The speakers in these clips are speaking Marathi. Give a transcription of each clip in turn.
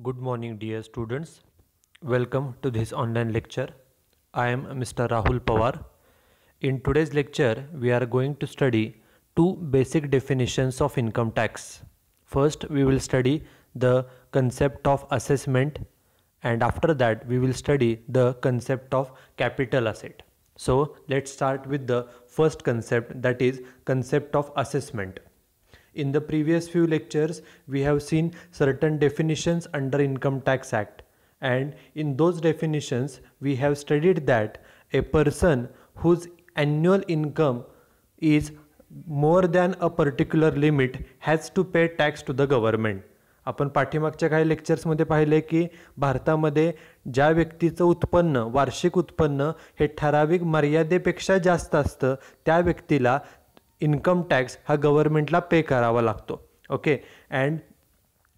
Good morning, dear students. Welcome to this online lecture. I am Mr. Rahul Pawar. In today's lecture, we are going to study two basic definitions of income tax. First, we will study the concept of assessment, and after that, we will study the concept of capital asset. So, let's start with the first concept, that is concept of assessment. In the previous few lectures, we have seen certain definitions under Income Tax Act, and in those definitions, we have studied that a person whose annual income is more than a particular limit has to pay tax to the government. आपण पाठीमागच्या काही लेक्चर्समध्ये पाहिले की भारतामध्ये ज्या व्यक्तीचं उत्पन्न वार्षिक उत्पन्न हे ठराविक मर्यादेपेक्षा जास्त असतं त्या व्यक्तीला इनकम टॅक्स हा गव्हर्नमेंटला पे करावा लागतो. Okay, and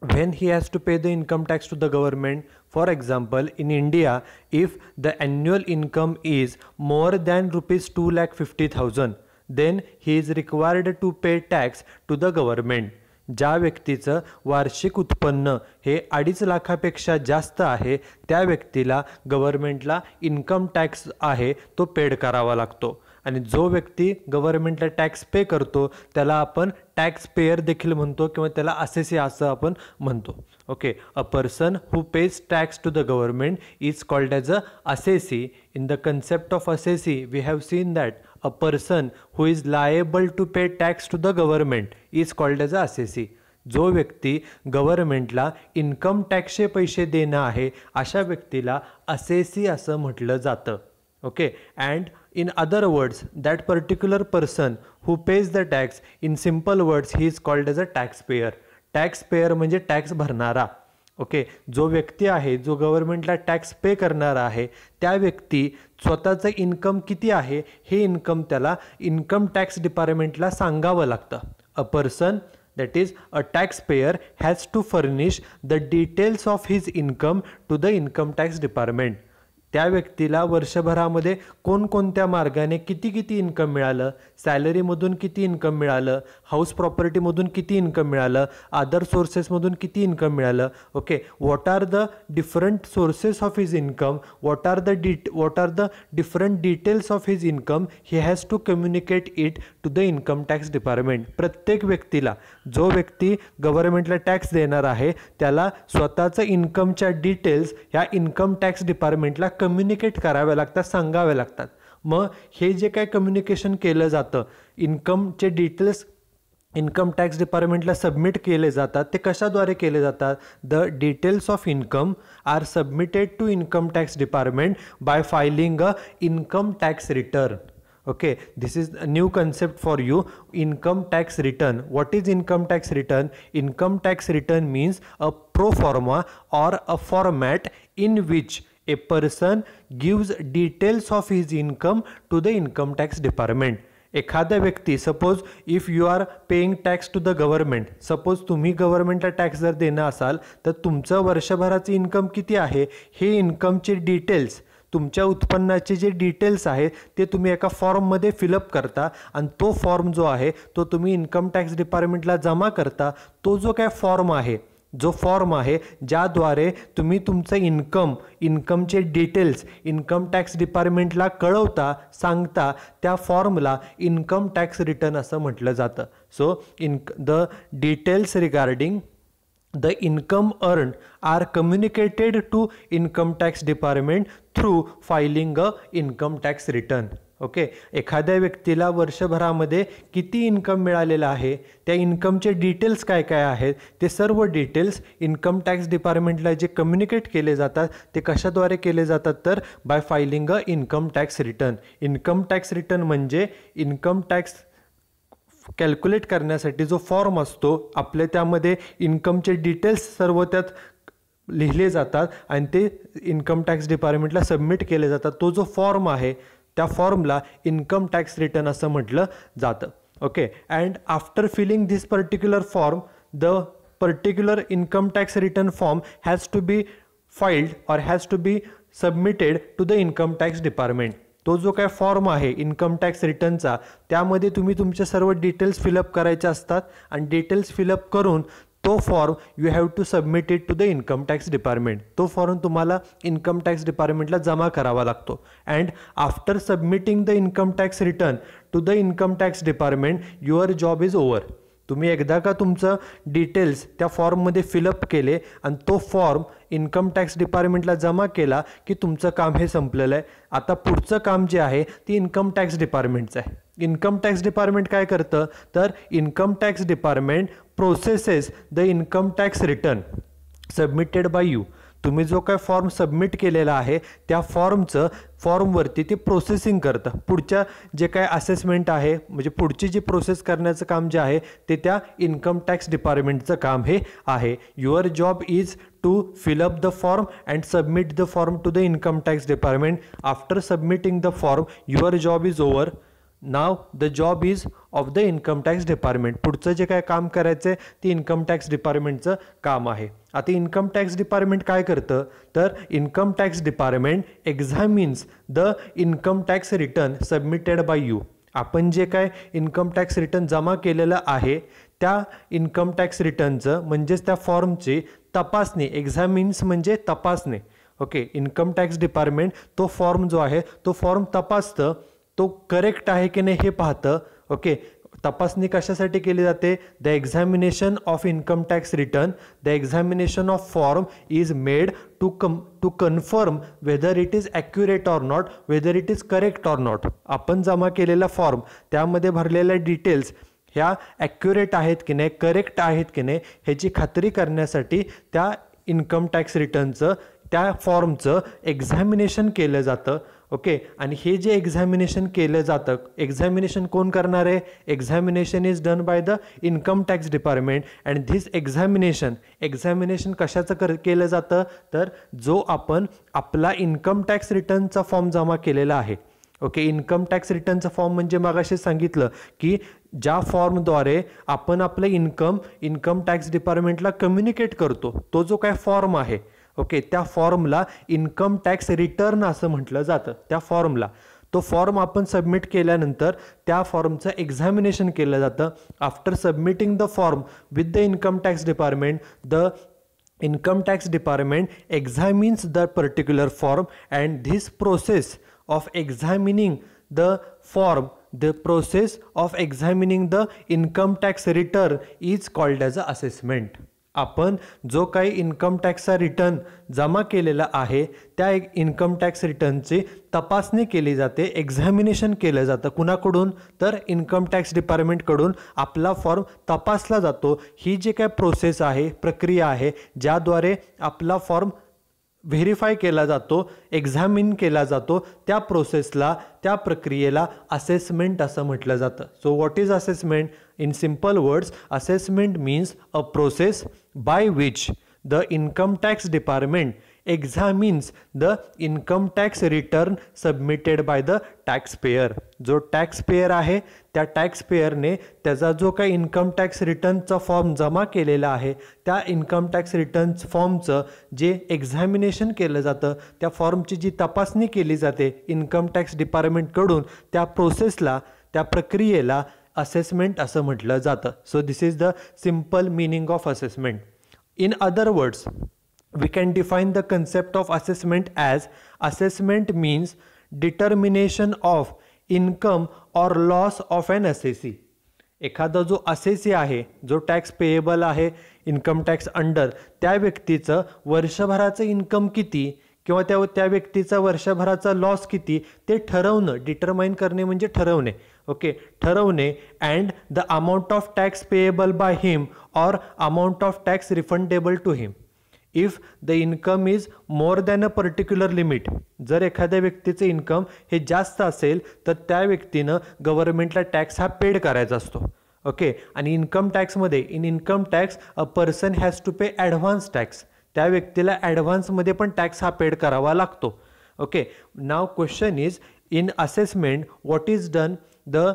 when he has to pay the income tax to the government, for example in India, if the annual income is more than rupees 2,50,000, then he is required to pay tax to the government. ज्या व्यक्तीचं वार्षिक उत्पन्न हे 2.5 लाखापेक्षा जास्त आहे त्या व्यक्तीला गव्हर्नमेंटला इन्कम टॅक्स आहे तो पेड करावा लागतो, आणि जो व्यक्ती गव्हर्नमेंटला टॅक्स पे करतो त्याला आपण टॅक्स पेयर देखील म्हणतो किंवा त्याला असेसी असं आपण म्हणतो. Okay, a person who pays tax to the government is called as a assessee. In the concept of assessee, we have seen that a person who is liable to pay tax to the government is called as a assessee. जो व्यक्ती गव्हर्नमेंटला इन्कम टॅक्सचे पैसे देणं आहे अशा व्यक्तीला असेसी असं म्हटलं जातं. Okay, and in other words, that particular person who pays the tax, in simple words, he is called as a taxpayer. Taxpayer म्हणजे टॅक्स भरणारा. ओके, जो व्यक्ती आहे जो गव्हर्नमेंटला टॅक्स पे करणारा आहे त्या व्यक्ती स्वतःचं इन्कम किती आहे हे इन्कम त्याला इन्कम टॅक्स डिपार्टमेंटला सांगावं लागतं. A person that is a taxpayer has to furnish the details of his income to the income tax department. त्या व्यक्तीला वर्षभरामध्ये कोणकोणत्या मार्गाने किती इन्कम मिळालं, सॅलरीमधून किती इन्कम मिळालं, हाऊस प्रॉपर्टीमधून किती इन्कम मिळालं, अदर सोर्सेसमधून किती इन्कम मिळालं. Okay, what are the different sources of his income, what are the different details of his income, he has to communicate it to the income tax department. प्रत्येक व्यक्तीला, जो व्यक्ती गव्हर्नमेंटला टॅक्स देणार आहे त्याला स्वतःचं इन्कमच्या डिटेल्स ह्या इन्कम टॅक्स डिपार्टमेंटला कम्युनिकेट कराव्या लागतात, सांगाव्या लागतात. मग हे जे काय कम्युनिकेशन केलं जातं, इन्कमचे डिटेल्स इन्कम टॅक्स डिपार्टमेंटला सबमिट केले जातात, ते कशाद्वारे केले जातात? The details of income are submitted to income tax department by filing a income tax return. Okay, this is a new concept for you. Income tax return. What is income tax return? Income tax return means a pro forma or a format in which a person gives details of his income to the income tax department. एखादा व्यक्ती, suppose if you are paying tax to the government, suppose तुम्ही गव्हर्नमेंटला टॅक्स जर देणं असाल तर तुमचं वर्षभराचं इन्कम किती आहे हे इन्कमचे डिटेल्स, तुमच्या उत्पन्नाचे जे डिटेल्स आहेत ते तुम्ही एका फॉर्ममध्ये फिलअप करता, आणि तो फॉर्म जो आहे तो तुम्ही इन्कम टॅक्स डिपार्टमेंटला जमा करता. तो जो काय फॉर्म आहे ज्याद्वारे तुम्ही तुमचं इन्कमचे डिटेल्स इन्कम टॅक्स डिपार्टमेंटला कळवता, सांगता, त्या फॉर्मला इन्कम टॅक्स रिटर्न असं म्हटलं जातं. So the details regarding the income earned are communicated to income tax department through filing a income tax return. Okay, एखाद्या व्यक्तीला वर्षभरामध्ये किती इन्कम मिळालेलं आहे, त्या इन्कमचे डिटेल्स काय काय आहेत ते सर्व डिटेल्स इन्कम टॅक्स डिपार्टमेंटला जे कम्युनिकेट केले जातात ते कशाद्वारे केले जातात तर by filing a income tax return. Income tax return म्हणजे इन्कम टॅक्स कॅल्क्युलेट करण्यासाठी जो फॉर्म असतो आपल्या, त्यामध्ये इन्कमचे डिटेल्स सर्व त्यात लिहिले जातात आणि ते इन्कम टॅक्स डिपार्टमेंटला सबमिट केले जातात. तो जो फॉर्म आहे त्या फॉर्मला इन्कम टॅक्स रिटर्न असं म्हटलं जातं. Okay, and after filling this particular form, the particular income tax return form has to be filed और has to be submitted to the income tax department. तो जो काय फॉर्म आहे इन्कम टॅक्स रिटर्नचा त्यामध्ये तुम्ही तुमचे सर्व डिटेल्स फिलअप करायचे असतात, आणि डिटेल्स फिलअप करून तो form you have to submit it to the income tax department. तो फॉर्म तुम्हाला इन्कम टॅक्स डिपार्टमेंटला जमा करावा लागतो. And after submitting the income tax return to the income tax department your job is over. तुम्ही एकदा का तुमचं डिटेल्स त्या फॉर्ममध्ये फिलअप केले आणि तो फॉर्म इन्कम टॅक्स डिपार्टमेंटला जमा केला की तुमचं काम हे संपलेलं आहे. आता पुढचं काम जे आहे ते इन्कम टॅक्स डिपार्टमेंटचं आहे. इन्कम टॅक्स डिपार्टमेंट काय करतं तर income tax department processes the income tax return submitted by you. तुम्ही जो काय फॉर्म सबमिट केलेला आहे त्या फॉर्मवरती ते प्रोसेसिंग करतं. पुढच्या जे काय असेसमेंट आहे म्हणजे पुढची जी प्रोसेस करण्याचं काम जे आहे ते त्या इन्कम टॅक्स डिपार्टमेंटचं काम हे आहे. Your job is to fill up the form and submit the form to the income tax department. After submitting the form, your job is over. Now the job is of the income tax department. पुढचं जे काय काम करायचं आहे ते इन्कम टॅक्स डिपार्टमेंटचं काम आहे. आता इन्कम टॅक्स डिपार्टमेंट काय करतं तर income tax department examines the income tax return submitted by you. आपण जे काय इन्कम टॅक्स रिटर्न जमा केलेलं आहे त्या इन्कम टॅक्स रिटर्नचं म्हणजेच त्या फॉर्मची तपासणी. एक्झामिन्स म्हणजे तपासणे. ओके, इन्कम टॅक्स डिपार्टमेंट तो फॉर्म जो आहे तो फॉर्म तपासतं, तो करेक्ट आहे की नाही हे पाहतं. ओके, तपासणी कशासाठी केली जाते? The examination of income tax return, the examination of form is made to confirm whether it is accurate or not, whether it is correct or not. आपण जमा केलेला फॉर्म त्यामध्ये भरलेल्या डिटेल्स ह्या ॲक्युरेट आहेत की नाही, करेक्ट आहेत की नाही ह्याची खात्री करण्यासाठी त्या इन्कम टॅक्स रिटर्नचं त्या फॉर्मचं एक्झामिनेशन केलं जातं. ओके, आणि हे जे एक्झामिनेशन केलं जातं, एक्झामिनेशन कोण करणार आहे? Examination is done by the income tax department. And this examination कशाचं केलं जातं तर जो आपण आपला इन्कम टॅक्स रिटर्नचा फॉर्म जमा केलेला आहे. ओके, इन्कम टॅक्स रिटर्नचा फॉर्म म्हणजे मगाशी सांगितलं की ज्या फॉर्मद्वारे आपण आपलं इन्कम टॅक्स डिपार्टमेंटला कम्युनिकेट करतो तो जो काय फॉर्म आहे. ओके, त्या फॉर्मला इन्कम टॅक्स रिटर्न असं म्हटलं जातं. त्या फॉर्मला तो फॉर्म आपण सबमिट केल्यानंतर त्या फॉर्मचं एक्झामिनेशन केलं जातं. After submitting the form with the income tax department, the income tax department examines the particular form, and this process of examining the form, the process of examining the income tax return is called as a assessment. आपण जो काही इन्कम टॅक्सचा रिटर्न जमा केलेला आहे त्या इन्कम टॅक्स रिटर्नची तपासणी केली जाते, एक्झामिनेशन केलं जातं. कुणाकडून तर इन्कम टॅक्स डिपार्टमेंटकडून आपला फॉर्म तपासला जातो. ही जी काय प्रोसेस आहे, प्रक्रिया आहे ज्याद्वारे आपला फॉर्म व्हेरीफाय केला जातो, एक्झामिन केला जातो, त्या प्रोसेसला, त्या प्रक्रियेला असेसमेंट असं म्हटलं जातं. So what is assessment? In simple words, assessment means a process by which the income tax department examines the income tax return submitted by the taxpayer. जो टॅक्सपेयर आहे त्या टॅक्सपेयरने त्याचा जो काही इन्कम टॅक्स रिटर्नचा फॉर्म जमा केलेला आहे त्या इन्कम टॅक्स रिटर्न फॉर्मचं जे एक्झामिनेशन केलं जातं, त्या फॉर्मची जी तपासणी केली जाते इन्कम टॅक्स डिपार्टमेंटकडून, त्या प्रोसेसला, त्या प्रक्रियेला assessment असं म्हटलं जातं. So this is the simple meaning of assessment. In other words we can define the concept of assessment as assessment means determination of income or loss of an assessee. एखादा जो असेसी आहे, जो टॅक्स पेएबल आहे इन्कम टॅक्स अंडर, त्या व्यक्तीचं वर्षभराचं इन्कम किती किंवा त्या व्यक्तीचा वर्षभराचा लॉस किती ते ठरवणं. डिटरमाइन करणे म्हणजे ठरवणे. ओके, ठरवणे. And the amount of tax payable by him or amount of tax refundable to him if the income is more than a particular limit. जर एखाद्या व्यक्तीचं इन्कम हे जास्त असेल तर त्या व्यक्तीनं गव्हर्नमेंटला टॅक्स हा पेड करायचा असतो. ओके, आणि इन्कम टॅक्समध्ये in income tax a person has to pay advance tax. त्या व्यक्तीला ॲडव्हान्समध्ये पण टॅक्स हा पेड करावा लागतो. Okay, now question is in assessment what is done? The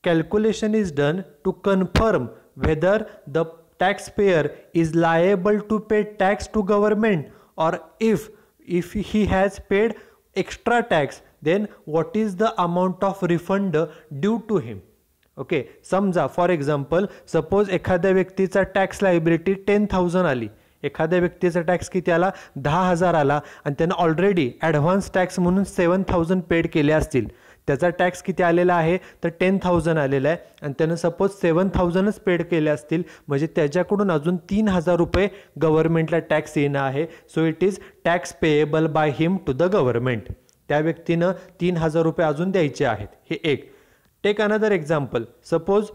calculation is done to confirm whether the taxpayer is liable to pay tax to government, or if he has paid extra tax then what is the amount of refund due to him. Okay, समजा फॉर एक्झाम्पल सपोज एखाद्या व्यक्तीचा टॅक्स लायबिलिटी 10,000 आली, एखाद्या व्यक्तीचा टॅक्स किती आला 10,000 आला आणि त्यानं ऑलरेडी ॲडव्हान्स टॅक्स म्हणून 7,000 पेड केले असतील. त्याचा टॅक्स किती आलेला आहे तर 10,000 आलेला आहे आणि त्यानं सपोज 7,000च पेड केले असतील, म्हणजे त्याच्याकडून अजून 3,000 रुपये गव्हर्नमेंटला टॅक्स येणं आहे. So it is tax payable by him to the government. त्या व्यक्तीनं 3,000 रुपये अजून द्यायचे आहेत. हे एक. Take another example. Suppose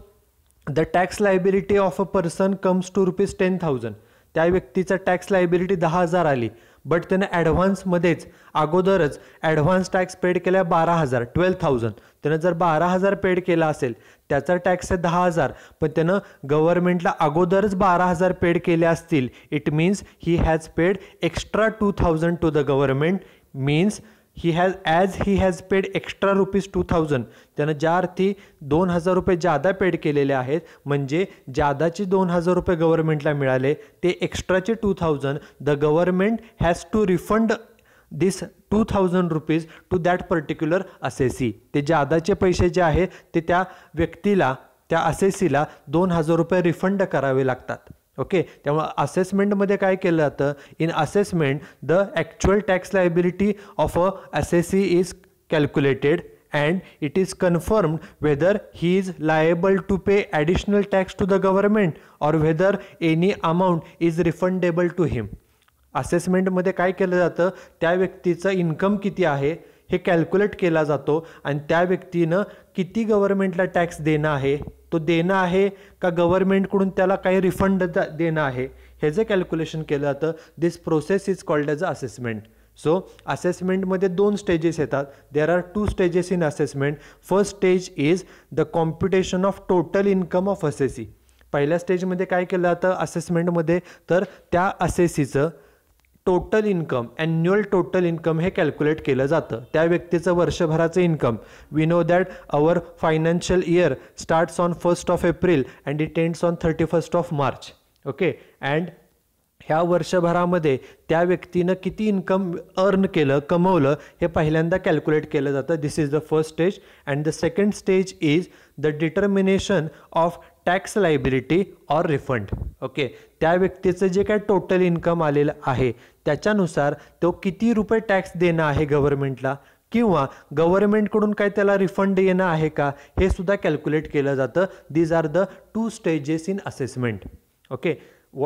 the tax liability of a person comes to ₹10,000. त्या व्यक्तीचा टॅक्स लायबिलिटी 10,000 आली, बट त्यानं ॲडव्हान्समध्येच अगोदरच ॲडव्हान्स टॅक्स पेड केला 12,000, 12,000. त्यानं जर 12,000 पेड केला असेल, त्याचा टॅक्स आहे 10,000, पण त्यानं गव्हर्नमेंटला अगोदरच 12,000 पेड केले असतील, it means he has paid extra 2,000 to the government. Means he has paid extra ₹2,000. त्यानं ज्या अर्थी 2,000 रुपये जादा पेड केलेले आहेत, म्हणजे जादाचे 2,000 रुपये गव्हर्नमेंटला मिळाले, ते एक्स्ट्राचे 2,000 the government has to refund this 2,000 rupees to that particular assessee. ते जादाचे पैसे जे आहेत ते त्या व्यक्तीला, त्या असेसीला 2,000 रुपये रिफंड करावे लागतात. ओके, त्यामुळे असेसमेंटमध्ये काय केलं जातं, in assessment the actual tax liability of a assessee is calculated and it is confirmed whether he is liable to pay additional tax to the government or whether any amount is refundable to him. असेसमेंटमध्ये काय केलं जातं, त्या व्यक्तीचं इन्कम किती आहे हे कॅल्क्युलेट केला जातो आणि त्या व्यक्तीनं किती गव्हर्नमेंटला टॅक्स देणं आहे, तो देणं आहे का गव्हर्नमेंटकडून त्याला काही रिफंड देणं आहे, ह्याचं कॅल्क्युलेशन केलं जातं. This process is called as a assessment. So असेसमेंटमध्ये 2 स्टेजेस येतात. There are 2 stages in assessment. First stage is the computation of total income of assessee. पहिल्या स्टेजमध्ये काय केलं जातं असेसमेंटमध्ये, तर त्या असेसीचं total income, annual total income हे कॅल्क्युलेट केलं जातं. त्या व्यक्तीचं वर्षभराचं income. We know that our financial year starts on 1 April and it ends on 31 March. Okay, and ह्या वर्षभरामध्ये त्या व्यक्तीनं किती इन्कम अर्न केलं, कमवलं, हे पहिल्यांदा कॅल्क्युलेट केलं जातं. This is the first stage. And the second stage is the determination of tax liability or refund. Okay, त्या व्यक्तीचं जे काय टोटल इन्कम आलेलं आहे त्याच्यानुसार तो किती रुपये टॅक्स देणं आहे गव्हर्नमेंटला, किंवा गव्हर्नमेंटकडून काय त्याला रिफंड येणं आहे का, हे सुद्धा कॅल्क्युलेट केलं जातं. These are the 2 stages in assessment. Okay,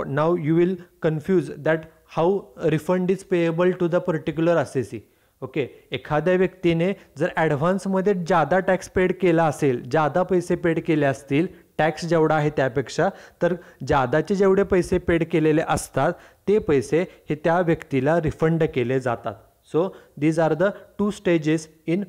now you will confuse that how refund is payable to the particular assessee. Okay, एखाद्या व्यक्तीने जर ॲडव्हान्समध्ये जादा टॅक्स पेड केला असेल, जादा पैसे पेड केले असतील, टॅक्स जेवढा आहे त्यापेक्षा, तर जादाचे जेवढे पैसे पेड केलेले असतात ते पैसे हे त्या व्यक्तीला रिफंड केले जातात. So these are the 2 stages in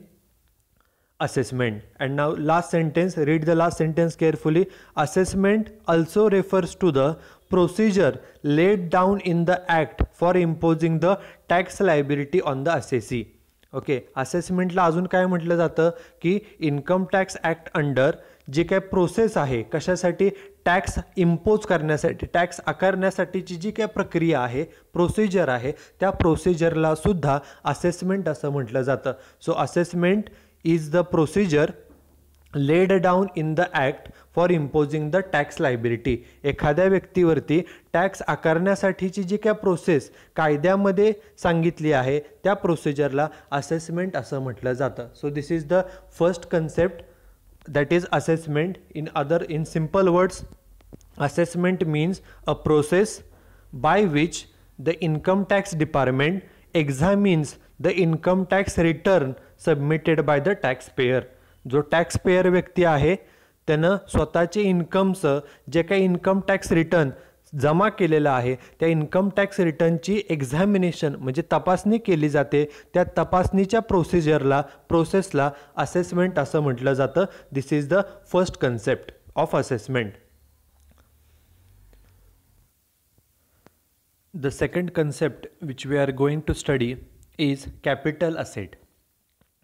assessment. And now last sentence, read the last sentence carefully. Assessment also refers to the procedure laid down in the act for imposing the tax liability on the assessee. Okay, असेसमेंटला अजून काय म्हटलं जातं की इन्कम टॅक्स ॲक्ट अंडर जे काय प्रोसेस आहे, कशासाठी, टॅक्स इम्पोज करण्यासाठी, टॅक्स आकारण्यासाठीची जी काय प्रक्रिया आहे, प्रोसिजर आहे, त्या प्रोसिजरला सुद्धा असेसमेंट असं म्हटलं जातं. So assessment is the procedure laid down in the act for imposing the tax liability. एखाद्या व्यक्तीवरती टॅक्स आकारण्यासाठीची जी काय प्रोसेस कायद्यामध्ये सांगितली आहे त्या प्रोसिजरला असेसमेंट असं म्हटलं जातं. So this is the first concept, that is assessment. In simple words, assessment means a process by which the income tax department examines the income tax return submitted by the tax pair. जो टॅक्स पेयर व्यक्ती आहे त्यानं स्वतःचे इन्कमचं जे काही इन्कम टॅक्स रिटर्न जमा केलेलं आहे त्या इन्कम टॅक्स रिटर्नची एक्झामिनेशन म्हणजे तपासणी केली जाते. त्या तपासणीच्या प्रोसेसला असेसमेंट असं म्हटलं जातं. This is the first concept of assessment. The second concept which we are going to study is capital asset.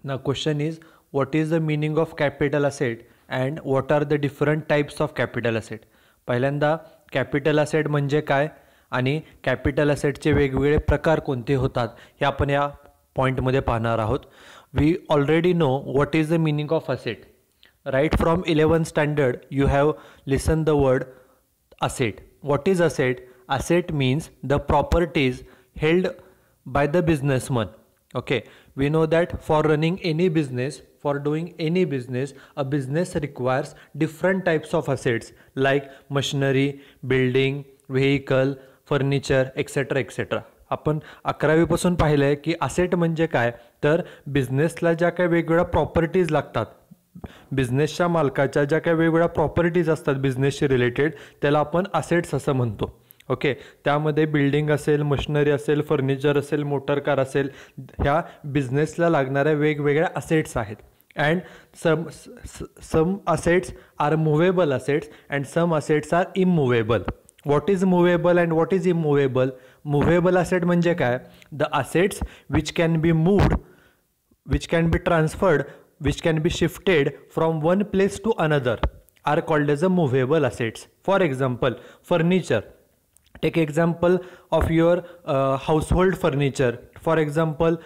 Now question is, what is the meaning of capital asset and what are the different types of capital asset? पहिल्यांदा कॅपिटल असेट म्हणजे काय आणि कॅपिटल असेटचे वेगवेगळे प्रकार कोणते होतात हे आपण या पॉईंटमध्ये पाहणार आहोत. We already know what is the meaning of asset. Right from 11th standard, you have listened the word asset. What is asset? Asset means the properties held by the businessman. Okay, we know that for running any business, for doing any business, a business requires different types of assets like machinery, building, vehicle, furniture etcetera etcetera. आपण 11वीपासून पाहिलं आहे की असेट म्हणजे काय, तर बिझनेसला ज्या काही वेगवेगळ्या प्रॉपर्टीज लागतात, बिझनेसच्या मालकाच्या ज्या काही वेगवेगळ्या प्रॉपर्टीज असतात बिझनेसशी रिलेटेड, त्याला आपण असेट्स असं म्हणतो. ओके, त्यामध्ये बिल्डिंग असेल, मशिनरी असेल, फर्निचर असेल, मोटर कार असेल, ह्या बिझनेसला लागणाऱ्या वेगवेगळ्या असेट्स आहेत. And some assets are movable assets and some assets are immovable. What is movable and what is immovable? Movable asset म्हणजे काय? The assets which can be moved, which can be transferred, which can be shifted from one place to another are called as a movable assets. For example, furniture. Take example of your household furniture. For example,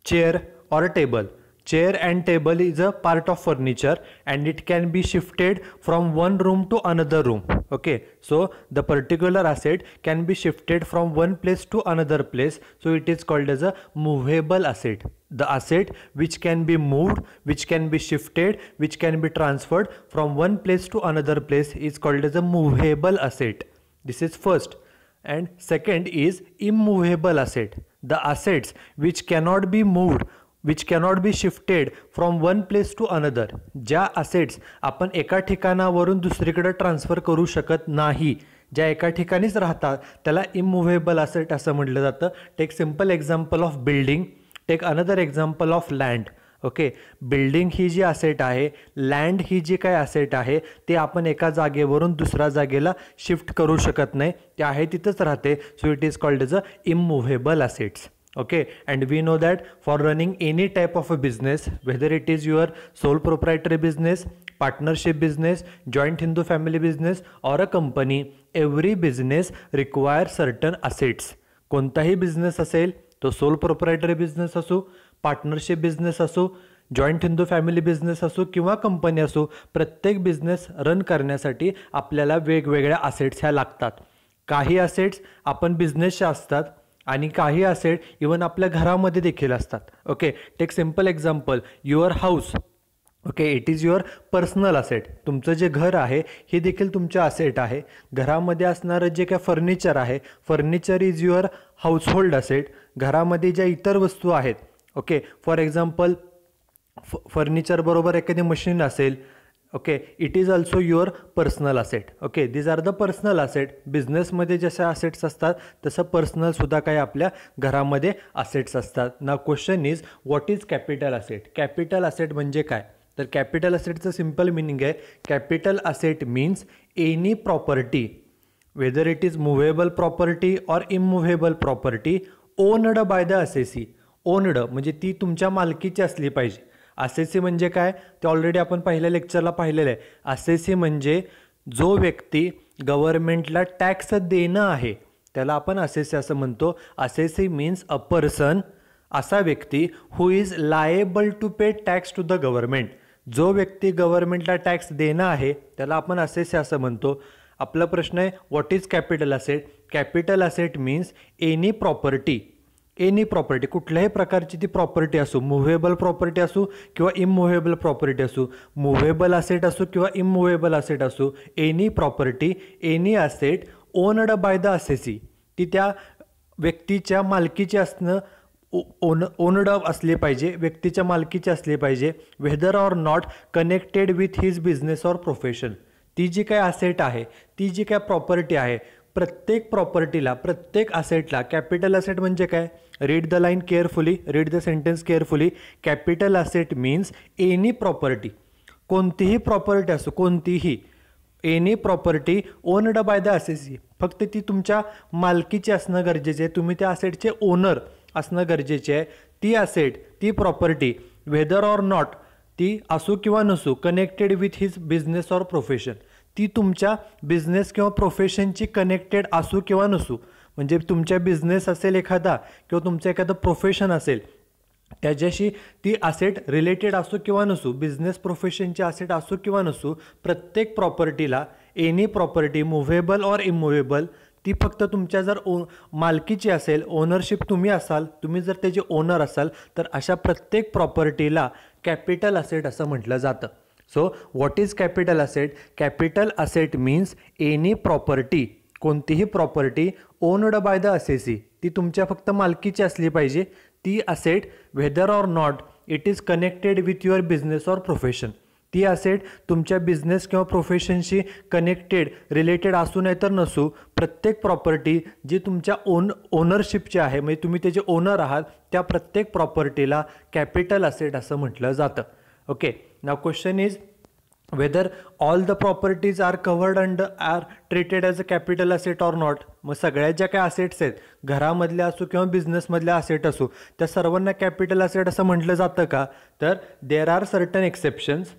chair or a table. Chair and table is a part of furniture and it can be shifted from one room to another room. Okay, so the particular asset can be shifted from one place to another place, so it is called as a movable asset. The asset which can be moved, which can be shifted, which can be transferred from one place to another place is called as a movable asset. This is first. And second is immovable asset. The assets which cannot be moved, which cannot be shifted from one place to another. ज्या assets आपण एका ठिकाणावरून दुसरीकडे ट्रान्सफर करू शकत नाही, ज्या एका ठिकाणीच राहतात, त्याला इमूव्हेबल असेट असं म्हटलं जातं. Take simple example of building, take another example of land. Okay, building ही जी असेट आहे, लँड ही जी काय असेट आहे, ते आपण एका जागेवरून दुसऱ्या जागेला शिफ्ट करू शकत नाही, ते आहे तिथंच राहते. So it is called as a immovable assets. Okay, and we know that for running any type of a business, whether it is your sole proprietary business, partnership business, joint Hindu family business or a company, every business requires certain assets. कोणताही बिझनेस असेल, तो सोल प्रोप्रायटरी बिझनेस असो, पार्टनरशिप बिझनेस असो, जॉईंट हिंदू फॅमिली बिझनेस असो किंवा कंपनी असो, प्रत्येक बिझनेस रन करण्यासाठी आपल्याला वेगवेगळ्या असेट्स ह्या लागतात. काही असेट्स आपण बिझनेसच्या असतात आणि काही असेट इवन आपल्या घरामध्ये देखील असतात. Okay, take simple example, your house. Okay, it is your personal asset. तुमचं जे घर आहे हे देखील तुमचं असेट आहे. घरामध्ये असणारं जे काय फर्निचर आहे, furniture is your household asset. घरामध्ये ज्या इतर वस्तू आहेत, ओके, फॉर एक्झाम्पल फर्निचर बरोबर एखादी मशीन असेल, okay, it is also your personal asset. Okay, these are the personal asset. बिझनेसमध्ये जसे असेट्स असतात तसं पर्सनलसुद्धा काही आपल्या घरामध्ये असेट्स असतात. Now question is what is capital asset. Capital asset म्हणजे काय, तर कॅपिटल असेटचं सिम्पल मिनिंग आहे, capital asset means any property, whether it is movable property or immovable property, owned by the assessee. Owned म्हणजे ती तुमच्या मालकीची असली पाहिजे. असेसी म्हणजे काय, ते ऑलरेडी आपण पहिल्या लेक्चरला पाहिलेलं आहे. असेसी म्हणजे जो व्यक्ती गव्हर्नमेंटला टॅक्स देणं आहे त्याला आपण असेसी असं म्हणतो. असेसी मीन्स अ पर्सन, असा व्यक्ती who is liable to pay tax to the government. जो व्यक्ती गव्हर्नमेंटला टॅक्स देणं आहे त्याला आपण असेसी असं म्हणतो. आपला प्रश्न आहे what is capital asset. Capital asset means any property, any property, कुठल्याही प्रकारची ती प्रॉपर्टी असो, मुव्हेबल प्रॉपर्टी असो किंवा इमूव्हेबल प्रॉपर्टी असो, मुव्हेबल असेट असो किंवा इमूव्हेबल असेट असो, any property, any asset owned by the assessee, ती त्या व्यक्तीच्या मालकीची असणं, ओन्ड असले पाहिजे, व्यक्तीच्या मालकीची असली पाहिजे, whether or not connected with his business or profession. ती जी काय असेट आहे, ती जी काय प्रॉपर्टी आहे, प्रत्येक प्रॉपर्टीला, प्रत्येक असेटला कॅपिटल असेट म्हणजे काय. Read the line carefully, read the sentence carefully. Capital asset means any property, कोणतीही प्रॉपर्टी असो, कोणतीही, any property owned by the assessee, फक्त ती तुमच्या मालकीची असणं गरजेचे आहे, तुम्ही त्या असेटचे ओनर असणं गरजेचे आहे. ती असेट, ती प्रॉपर्टी, वेदर ऑर नॉट, ती असो किंवा नसो, connected with his business or profession, ती तुमच्या बिझनेस किंवा प्रोफेशनची कनेक्टेड असो किंवा नसो. म्हणजे तुमच्या बिझनेस असेल एखादा किंवा तुमचं एखादं प्रोफेशन असेल, त्याच्याशी ती असेट रिलेटेड असो किंवा नसो, बिझनेस प्रोफेशनची असेट असो किंवा नसो, प्रत्येक प्रॉपर्टीला एनी प्रॉपर्टी मुव्हेबल ऑर इमूव्हेबल ती फक्त तुमच्या जर मालकीची असेल, ओनरशिप तुम्ही असाल, तुम्ही जर त्याचे ओनर असाल, तर अशा प्रत्येक प्रॉपर्टीला कॅपिटल असेट असं म्हटलं जातं. So what is capital asset? Capital asset means any property, कोणतीही property owned by the assessee, ती तुमच्या फक्त मालकीची असली पाहिजे. ती asset whether or not it is connected with your business or profession, ती असेट तुमच्या बिझनेस किंवा प्रोफेशनशी कनेक्टेड रिलेटेड असू नाही तर नसू, प्रत्येक प्रॉपर्टी जी तुमच्या ओनरशिपची आहे, म्हणजे तुम्ही त्याचे ओनर आहात, त्या प्रत्येक प्रॉपर्टीला कॅपिटल असेट असं म्हटलं जातं. Okay, now question is whether all the properties are covered and are treated as a capital asset or not. मग सगळ्या ज्या काही असेट्स आहेत, घरामधल्या असो किंवा बिझनेसमधल्या असेट असो, त्या सर्वांना कॅपिटल असेट असं म्हटलं जातं का? तर there are certain exceptions.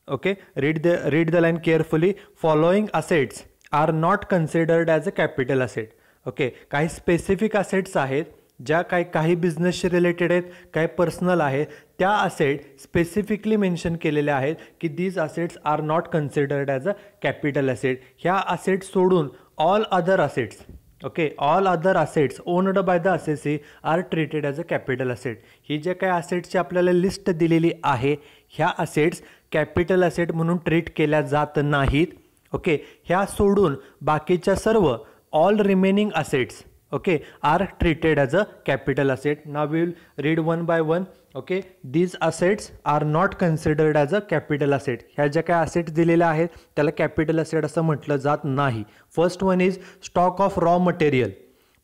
Okay, read the line carefully. Following assets are not considered as a capital asset. Okay, काही स्पेसिफिक असेट्स आहेत ज्या काही बिझनेसशी रिलेटेड आहेत, काही पर्सनल आहेत, त्या असेट स्पेसिफिकली मेन्शन केलेल्या आहेत की these assets are not considered as a capital asset. ह्या असेट सोडून all other assets, okay, all other assets owned by the assessee are treated as a capital asset. ही जे काही असेट्सची आपल्याला लिस्ट दिलेली आहे, ह्या असेट्स कॅपिटल असेट म्हणून ट्रीट केल्या जात नाहीत. ओके, ह्या सोडून बाकीच्या सर्व all remaining assets, okay, are treated as a capital asset. Now we will read one by one. Okay, these assets are not considered as a capital asset. ह्या ज्या काही assets दिलेल्या आहेत त्याला capital asset असं म्हटलं जात नाही. First one is stock of raw material.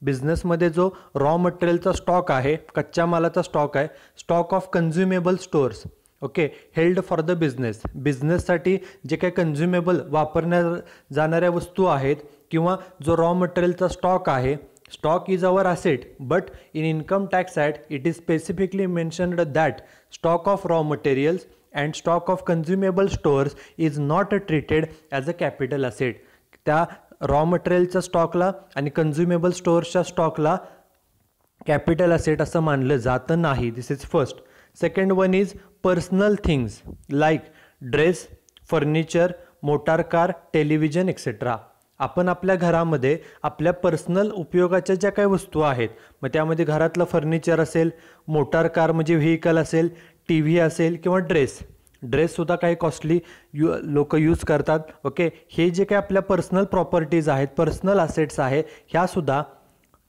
बिझनेसमध्ये जो रॉ मटेरियलचा स्टॉक आहे, कच्च्या मालाचा स्टॉक आहे, stock of कन्झ्युमेबल stores. Okay, held for the business. बिझनेससाठी जे काही कन्झ्युमेबल वापरण्या जाणाऱ्या वस्तू आहेत किंवा जो रॉ मटेरियलचा स्टॉक आहे, stock is our asset, but in income tax act it is specifically mentioned that stock of raw materials and stock of consumable stores is not treated as a capital asset. त्या रॉ मटेरियलच्या स्टॉकला आणि कन्झ्युमेबल स्टोअर्सच्या स्टॉकला कॅपिटल असेट असं मानलं जातं नाही. This is first. Second one is personal things like dress, furniture, motor car, television etcetera. आपण आपल्या घरामध्ये आपल्या पर्सनल उपयोगाच्या ज्या काही वस्तू आहेत, मग त्यामध्ये घरातलं फर्निचर असेल, मोटार कार म्हणजे व्हेकल असेल, टी व्ही असेल किंवा ड्रेससुद्धा काही कॉस्टली लोक यूज करतात. ओके, हे जे काही आपल्या पर्सनल प्रॉपर्टीज आहेत, पर्सनल असेट्स आहेत, ह्यासुद्धा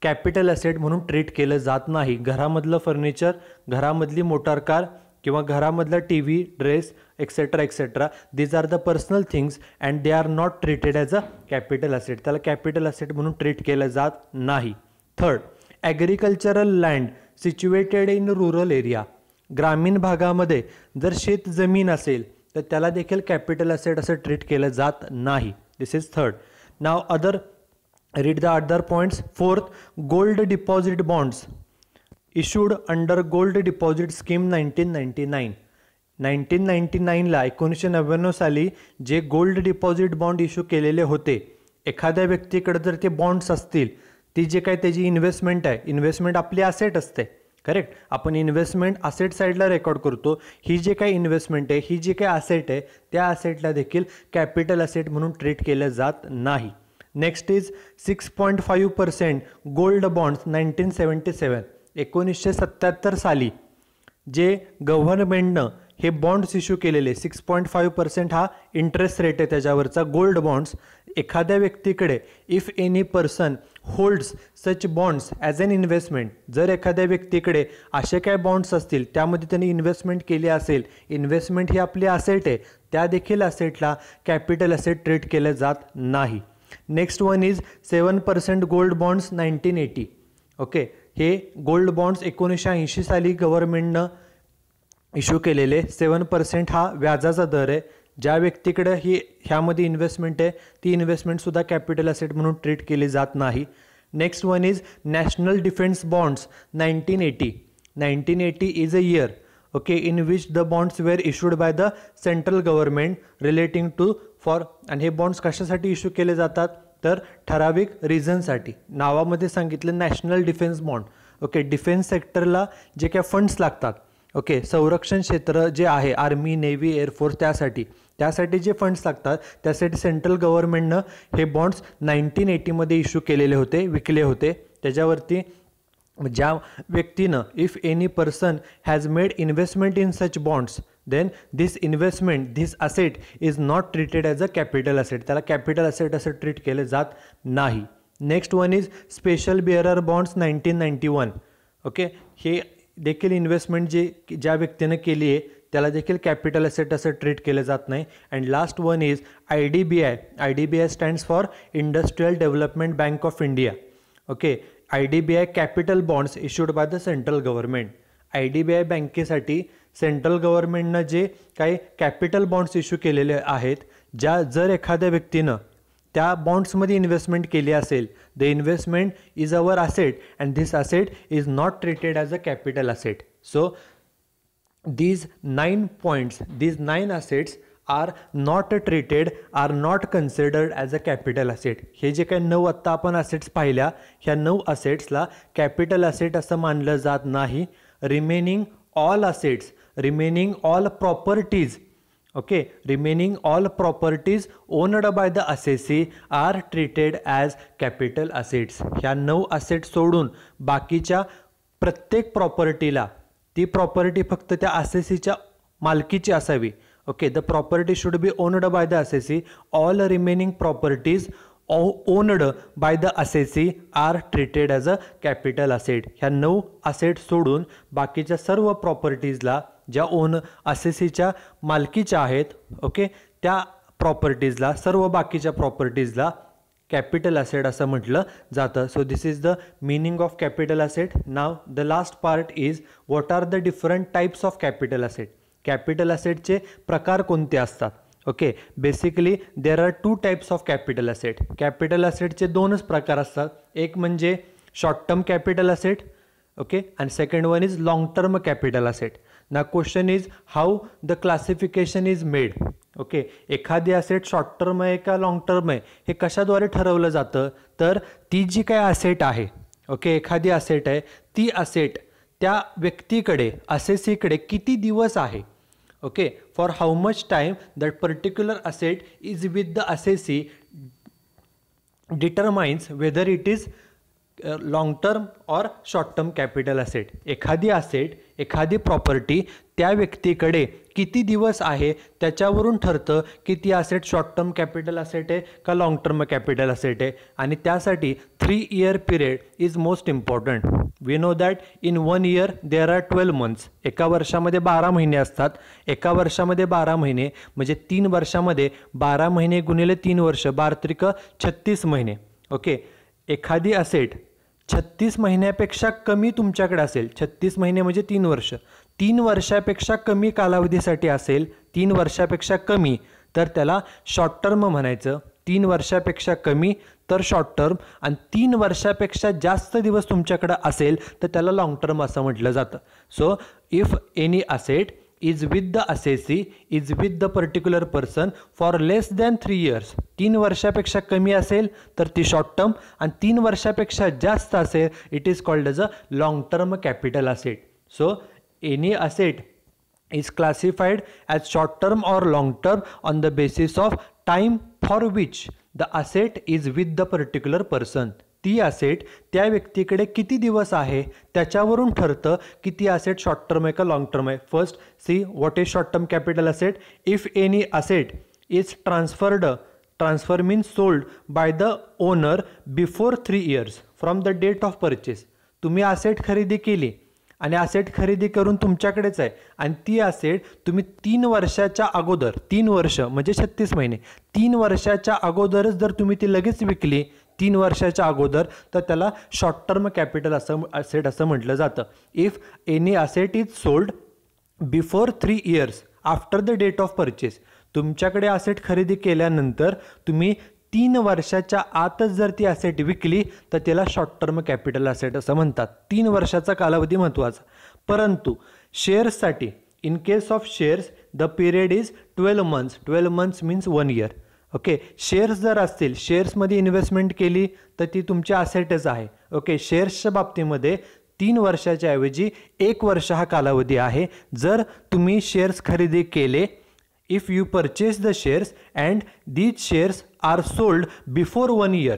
कॅपिटल असेट म्हणून ट्रीट केलं जात नाही. घरामधलं फर्निचर, घरामधली मोटार कार किंवा घरामधला T V, dress etcetera, these are the personal things and they are not treated as a capital asset. त्याला कॅपिटल असेट म्हणून ट्रीट केलं जात नाही. Third, agricultural land situated in rural area. ग्रामीण भागामध्ये जर शेत जमीन असेल तर त्याला देखील कॅपिटल असेट असं ट्रीट केलं जात नाही. This is third. Now other, read the other points. Fourth, gold deposit bonds issued under gold deposit scheme 1999. 1999ला 1999 साली जे गोल्ड डिपॉझिट बॉन्ड इश्यू केलेले होते, एखाद्या व्यक्तीकडे जर ते बॉन्ड्स असतील, ती जे काही त्याची इन्व्हेस्टमेंट आहे, इन्व्हेस्टमेंट आपली असेट असते, करेक्ट, आपण इन्व्हेस्टमेंट असेट साईडला रेकॉर्ड करतो. ही जे काही इन्व्हेस्टमेंट आहे, ही जी काही असेट आहे, त्या असेटला देखील कॅपिटल असेट म्हणून ट्रीट केलं जात नाही. Next is 6.5% gold bonds 1977. 1977 साली जे गव्हर्नमेंटनं हे बॉन्ड्स इश्यू केलेले 6.5% हा इंटरेस्ट रेट आहे त्याच्यावरचा गोल्ड बॉन्ड्स. एखाद्या व्यक्तीकडे if any person holds such bonds as an investment, जर एखाद्या व्यक्तीकडे असे काय बॉन्ड्स असतील त्यामध्ये त्यांनी इन्व्हेस्टमेंट केली असेल, इन्व्हेस्टमेंट ही आपली असेट आहे, त्या देखील असेटला कॅपिटल असेट ट्रीट केलं जात नाही. Next one is 7% gold bonds 1980. Okay, हे गोल्ड बॉन्ड्स 1980 साली गव्हर्नमेंटनं इश्यू केलेले. 7% हा व्याजाचा दर आहे. ज्या व्यक्तीकडे ह्यामध्ये इन्व्हेस्टमेंट आहे ती इन्व्हेस्टमेंटसुद्धा कॅपिटल असेट म्हणून ट्रीट केली जात नाही. Next one is national defence bonds 1980. 1980 is a year, okay, in which the bonds were issued by the central government relating to for. आणि हे बॉन्ड्स कशासाठी इश्यू केले जातात? तर ठराविक रिझनसाठी. नावामध्ये सांगितलं national defence bond. Okay, defence सेक्टरला जे काय फंड्स लागतात, ओके, संरक्षण क्षेत्र जे आहे आर्मी, नेव्ही, एअरफोर्स, त्यासाठी जे फंड्स लागतात त्यासाठी सेंट्रल गव्हर्नमेंटनं हे बॉन्ड्स 1980मध्ये इश्यू केलेले होते, विकले होते. त्याच्यावरती ज्या व्यक्तीनं if any person has made investment in such bonds then this asset is not treated as a capital asset. त्याला कॅपिटल असेट असं ट्रीट केलं जात नाही. Next one is special bearer bonds 1991. Okay, हे देखील इन्व्हेस्टमेंट ज्या व्यक्तीनं केली आहे त्याला देखील कॅपिटल असेट असं ट्रीट केलं जात नाही. And last one is IDBI stands for industrial development bank of India. Okay, IDBI capital bonds issued by the central government. IDBI बँकेसाठी सेंट्रल गव्हर्नमेंटनं जे काही कॅपिटल बॉन्ड्स इश्यू केलेले आहेत, जर एखाद्या व्यक्तीनं त्या बॉन्ड्समध्ये इन्व्हेस्टमेंट केली असेल, the investment is our asset and this asset is not treated as a capital asset. So these 9 points, these 9 assets are not considered as a capital asset. हे जे काही 9 आत्ता आपण असेट्स पाहिल्या, ह्या 9 असेट्सला कॅपिटल असेट असं मानलं जात नाही. Remaining all properties, okay, remaining all properties owned by the assessee are treated as capital assets. ह्या 9 असेट सोडून बाकीच्या प्रत्येक प्रॉपर्टीला, ती प्रॉपर्टी फक्त त्या असेसीच्या मालकीची असावी. Okay, the property should be owned by the assessee. All remaining properties owned by the assessee are treated as a capital asset. ह्या 9 असेट सोडून बाकीच्या सर्व प्रॉपर्टीजला ज्या असेसीच्या मालकीच्या आहेत, ओके, त्या प्रॉपर्टीजला, सर्व बाकीच्या प्रॉपर्टीजला कॅपिटल असेट असं म्हटलं जातं. So this is the meaning of capital asset. Now the last part is what are the different types of capital asset. Capital असेटचे प्रकार कोणते असतात? Okay, basically there are 2 types of capital asset. Capital असेटचे 2च प्रकार असतात. एक म्हणजे short term capital asset, okay, and second one is long term capital asset. Now question is how the classification is made. Okay, एखादी असेट शॉर्ट टर्म आहे का लॉंग टर्म आहे हे कशाद्वारे ठरवलं जातं? तर ती जी काय असेट आहे, ओके, एखादी असेट आहे, ती असेट त्या व्यक्तीकडे, असेसीकडे किती दिवस आहे, okay, for how much time that particular asset is with the assessee determines weather it is long term और शॉर्ट टर्म कॅपिटल असेट. एखादी असेट, एखादी प्रॉपर्टी त्या व्यक्तीकडे किती दिवस आहे त्याच्यावरून ठरतं की ती asset short term capital asset आहे का लॉंग टर्म कॅपिटल असेट आहे. आणि त्यासाठी 3 year period is most important. We know that in 1 year there are 12 months. एका वर्षामध्ये 12 महिने असतात. एका वर्षामध्ये 12 महिने म्हणजे 3 वर्षामध्ये 12 महिने गुणिले 3 वर्ष 12 × 36 महिने. ओके, एखादी असेट 36 महिन्यापेक्षा कमी तुमच्याकडे असेल, 36 महिने म्हणजे 3 वर्ष, 3 वर्षापेक्षा कमी कालावधीसाठी असेल, 3 वर्षापेक्षा कमी, तर त्याला शॉर्ट टर्म म्हणायचं. 3 वर्षापेक्षा कमी तर शॉर्ट टर्म, आणि 3 वर्षापेक्षा जास्त दिवस तुमच्याकडे असेल तर त्याला लॉंग टर्म असं म्हटलं जातं. So if any asset is with the assessee is with the particular person for less than 3 years. 3 वर्षापेक्षा कमी असेल तर ती शॉर्ट टर्म, आणि 3 वर्षापेक्षा जास्त असेल it is called as a long term capital asset. So any asset is classified as short term or long term on the basis of time for which the asset is with the particular person. ती असेट त्या व्यक्तीकडे किती दिवस आहे त्याच्यावरून ठरतं की ती असेट शॉर्ट टर्म आहे का लॉंग टर्म आहे. First see what is short term capital asset. If any asset is transfer means sold by the owner before 3 years from the date of purchase. तुम्ही असेट खरेदी केली आणि असेट खरेदी करून तुमच्याकडेच आहे, आणि ती असेट तुम्ही 3 वर्षाच्या अगोदर, 3 वर्ष म्हणजे 36 महिने, 3 वर्षाच्या अगोदरच जर तुम्ही ती लगेच विकली 3 वर्षाच्या अगोदर, तर त्याला शॉर्ट टर्म कॅपिटल असेट असं म्हटलं जातं. If any asset is sold before 3 years after the date of purchase, तुमच्याकडे असेट खरेदी केल्यानंतर तुम्ही 3 वर्षाच्या आतच जर ती असेट विकली तर त्याला शॉर्ट टर्म कॅपिटल असेट असं म्हणतात. 3 वर्षाचा कालावधी महत्त्वाचा. परंतु शेअर्ससाठी, in case of shares the period is 12 months. 12 months means 1 year. Okay, shares जर असतील, शेअर्समध्ये इन्व्हेस्टमेंट केली तर ती तुमची असेटच आहे. ओके, शेअर्सच्या बाबतीमध्ये 3 वर्षाच्या ऐवजी 1 वर्ष हा कालावधी आहे. जर तुम्ही शेअर्स खरेदी केले, if you purchase the shares and these shares are sold before 1 year,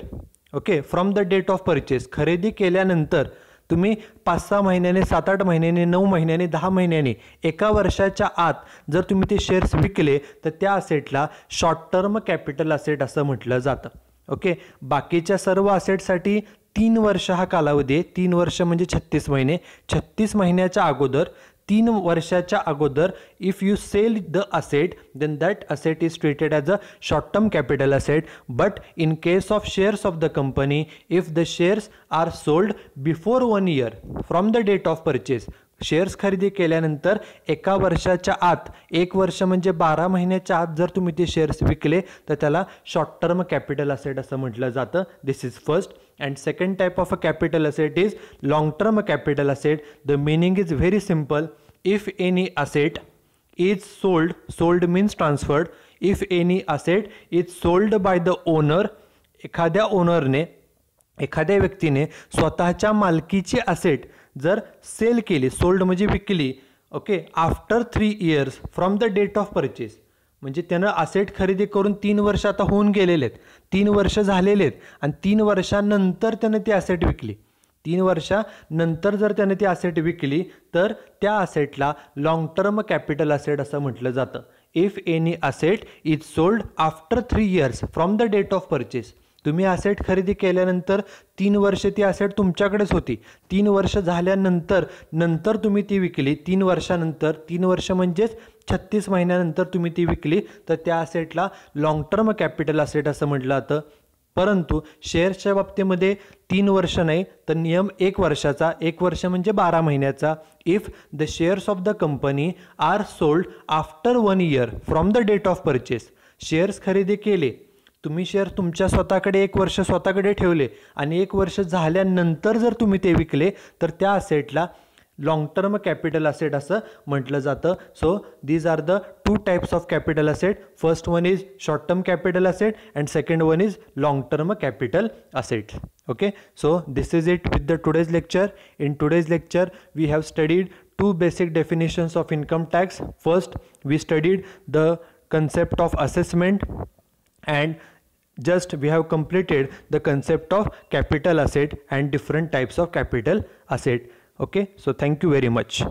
okay, from the date of purchase, खरेदी केल्यानंतर तुम्ही 5-6 महिन्याने, 7-8 महिन्याने, 9 महिन्याने, 10 महिन्याने, 1 वर्षाच्या आत जर तुम्ही ते शेअर्स विकले तर त्या असेटला शॉर्ट टर्म कॅपिटल असेट असं म्हटलं जातं. ओके, बाकीच्या सर्व असेटसाठी 3 वर्ष हा कालावधी आहे. 3 वर्ष म्हणजे 36 महिने. 36 महिन्याच्या अगोदर, 3 वर्षाच्या अगोदर if you sell the asset then that asset is treated as a short term capital asset. But in case of shares of the company, if the shares are sold before 1 year from the date of purchase, shares खरेदी केल्यानंतर 1 वर्षाच्या आत, 1 वर्ष म्हणजे 12 महिन्याच्या आत जर तुम्ही ते शेअर्स विकले तर त्याला शॉर्ट टर्म कॅपिटल असेट असं म्हटलं जातं. This is first. And second type of a capital asset is long term capital asset. The meaning is very simple. If any asset is sold means transferred. If any asset is sold by the owner, एखाद्या ओनरने, एखाद्या व्यक्तीने स्वतःच्या मालकीची असेट जर सेल केली, सोल्ड म्हणजे विकली, okay, after 3 years from the date of purchase, म्हणजे त्यानं असेट खरेदी करून 3 वर्ष आता होऊन गेलेले आहेत, 3 वर्ष झालेले आहेत आणि 3 वर्षानंतर त्यानं ती असेट विकली. 3 वर्षानंतर जर त्यानं ती असेट विकली तर त्या असेटला लॉंग टर्म कॅपिटल असेट असं म्हटलं जातं. If any asset is sold after 3 years from the date of purchase, तुम्ही असेट खरेदी केल्यानंतर 3 वर्ष ती असेट तुमच्याकडेच होती, 3 वर्ष झाल्यानंतर तुम्ही ती विकली, 3 वर्षानंतर, 3 वर्ष म्हणजेच 36 महिन्यानंतर तुम्ही ती विकली तर त्या असेटला लॉंग टर्म कॅपिटल असेट असं म्हटलं जातं. परंतु शेअर्सच्या बाबतीमध्ये 3 वर्ष नाही तर नियम 1 वर्षाचा, 1 वर्ष म्हणजे 12 महिन्याचा. If the shares of the company are sold after 1 year from the date of purchase, shares खरेदी केले, तुम्ही शेअर तुमच्या स्वतःकडे 1 वर्ष स्वतःकडे ठेवले आणि 1 वर्ष झाल्यानंतर जर तुम्ही ते विकले तर त्या असेटला लॉंग टर्म कॅपिटल असेट असं म्हटलं जातं. So these are the 2 types of capital asset. First one is short term capital asset and second one is long term capital asset. Okay, so this is it with the today's lecture. In today's lecture we have studied 2 basic definitions of income tax. First, we studied the concept of assessment and just we have completed the concept of capital asset and different types of capital asset. Okay, so thank you very much.